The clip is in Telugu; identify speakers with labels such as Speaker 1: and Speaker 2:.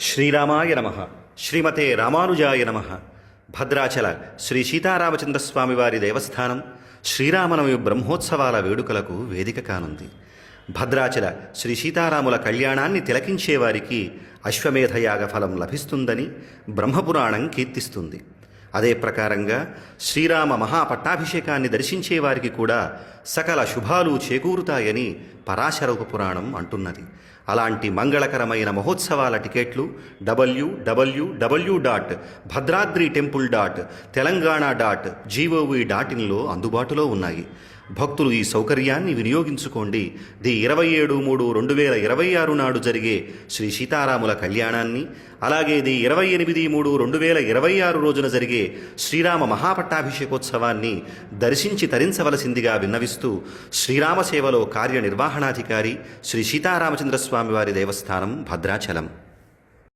Speaker 1: శ్రీరామాయ నమ. శ్రీమతే రామానుజాయ నమ. భద్రాచల శ్రీ సీతారామచంద్రస్వామి వారి దేవస్థానం శ్రీరామనవమి బ్రహ్మోత్సవాల వేడుకలకు వేదిక కానుంది. భద్రాచల శ్రీ సీతారాముల కళ్యాణాన్ని తిలకించేవారికి అశ్వమేధయాగ ఫలం లభిస్తుందని బ్రహ్మపురాణం కీర్తిస్తుంది. అదే ప్రకారంగా శ్రీరామ మహాపట్టాభిషేకాన్ని దర్శించేవారికి కూడా సకల శుభాలు చేకూరుతాయని పరాశర ఉపపురాణం అంటున్నది. అలాంటి మంగళకరమైన మహోత్సవాల టికెట్లు www.bhadradratemple.telangana.gov.in అందుబాటులో ఉన్నాయి. భక్తులు ఈ సౌకర్యాన్ని వినియోగించుకోండి. 27/3/2026 నాడు జరిగే శ్రీ సీతారాముల కళ్యాణాన్ని, అలాగే 28/3/2026 రోజున జరిగే శ్రీరామ మహాపట్టాభిషేకోత్సవాన్ని దర్శించి తరించవలసిందిగా విన్నవిస్తూ శ్రీరామ సేవలో కార్యనిర్వహణాధికారి శ్రీ సీతారామచంద్రస్వామి వారి దేవస్థానం భద్రాచలం.